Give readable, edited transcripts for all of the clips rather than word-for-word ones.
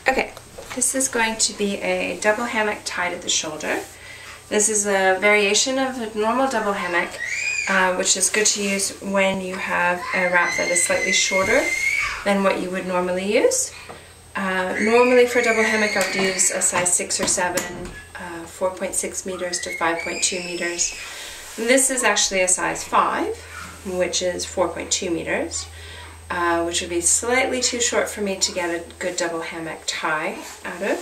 Okay, this is going to be a double hammock tied at the shoulder. This is a variation of a normal double hammock, which is good to use when you have a wrap that is slightly shorter than what you would normally use. Normally for a double hammock I would use a size 6 or 7, 4.6 meters to 5.2 meters. This is actually a size 5, which is 4.2 meters. Which would be slightly too short for me to get a good double hammock tie out of.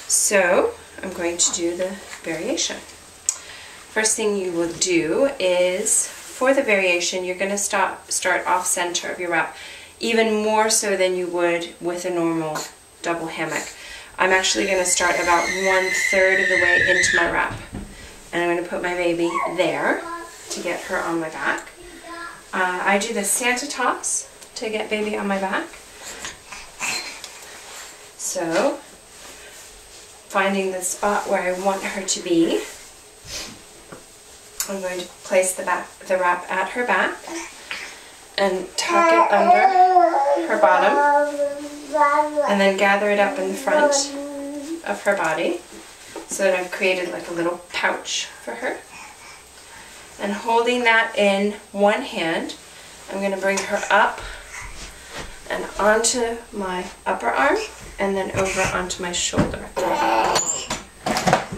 So I'm going to do the variation. First thing you will do is, for the variation, you're going to start off center of your wrap, even more so than you would with a normal double hammock. I'm actually going to start about 1/3 of the way into my wrap. And I'm going to put my baby there to get her on my back. I do the Santa toss to get baby on my back. So, finding the spot where I want her to be, I'm going to place the wrap at her back and tuck it under her bottom, and then gather it up in the front of her body so that I've created like a little pouch for her. And holding that in one hand, I'm going to bring her up and onto my upper arm, and then over onto my shoulder.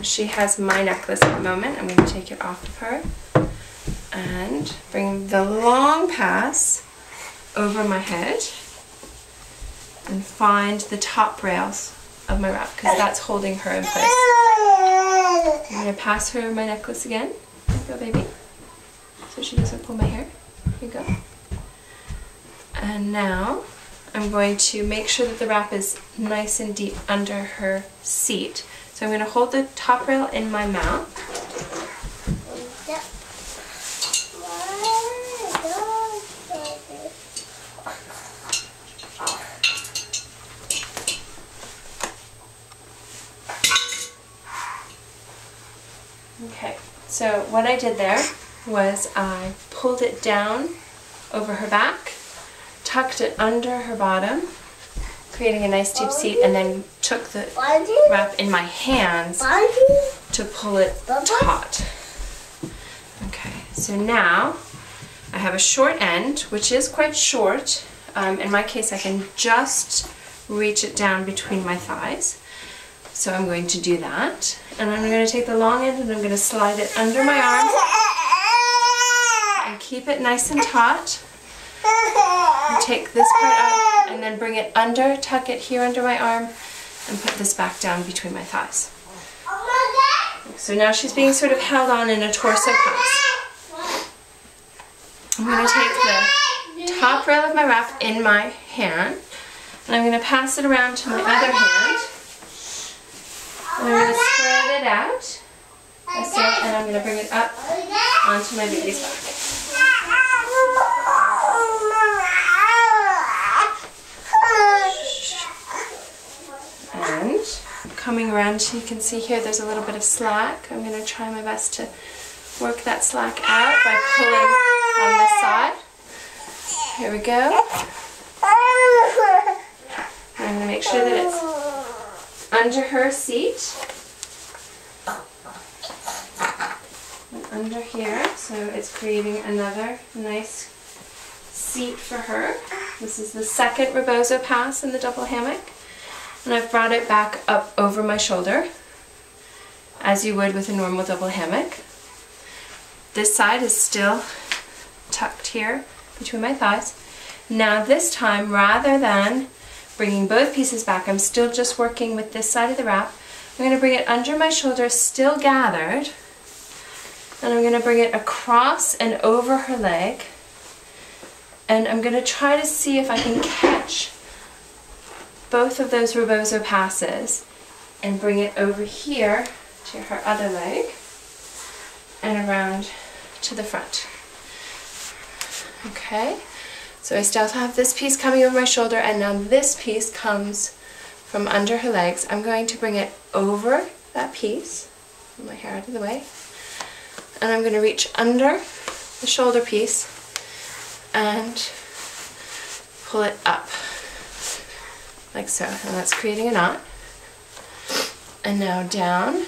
She has my necklace at the moment. I'm going to take it off of her and bring the long pass over my head and find the top rails of my wrap, because that's holding her in place. I'm going to pass her my necklace again. Here you go, baby. So she doesn't pull my hair. Here you go. And now I'm going to make sure that the wrap is nice and deep under her seat. So I'm going to hold the top rail in my mouth. Okay, so what I did there was I pulled it down over her back, tucked it under her bottom, creating a nice deep seat, and then took the wrap in my hands to pull it taut. Okay, so now I have a short end, which is quite short. In my case, I can just reach it down between my thighs. So I'm going to do that. And I'm going to take the long end and I'm going to slide it under my arm and keep it nice and taut. And take this part up and then bring it under, tuck it here under my arm, and put this back down between my thighs. So now she's being sort of held on in a torso pass. I'm going to take the top rail of my wrap in my hand, and I'm going to pass it around to my other hand. And I'm going to spread it out, and I'm going to bring it up onto my baby's back. And coming around, you can see here there's a little bit of slack. I'm going to try my best to work that slack out by pulling on this side. Here we go. And I'm going to make sure that it's under her seat. And under here, so it's creating another nice seat for her. This is the second rebozo pass in the double hammock. And I've brought it back up over my shoulder, as you would with a normal double hammock. This side is still tucked here between my thighs. Now this time, rather than bringing both pieces back, I'm still just working with this side of the wrap. I'm going to bring it under my shoulder, still gathered, and I'm going to bring it across and over her leg. And I'm going to try to see if I can catch both of those rebozo passes and bring it over here to her other leg and around to the front. Okay, so I still have this piece coming over my shoulder, and now this piece comes from under her legs. I'm going to bring it over that piece, pull my hair out of the way, and I'm going to reach under the shoulder piece and pull it up. like so, and that's creating a knot. And now down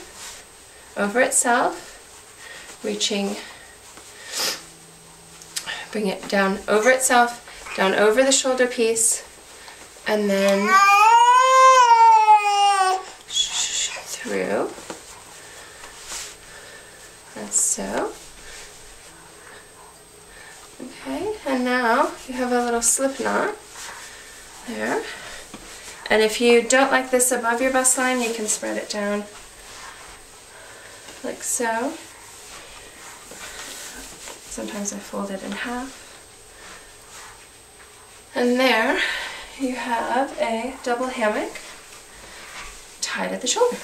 over itself, reaching, bring it down over itself, down over the shoulder piece, and then through, like so. Okay, and now you have a little slip knot there. And if you don't like this above your bust line, you can spread it down like so. Sometimes I fold it in half. And there you have a double hammock tied at the shoulder.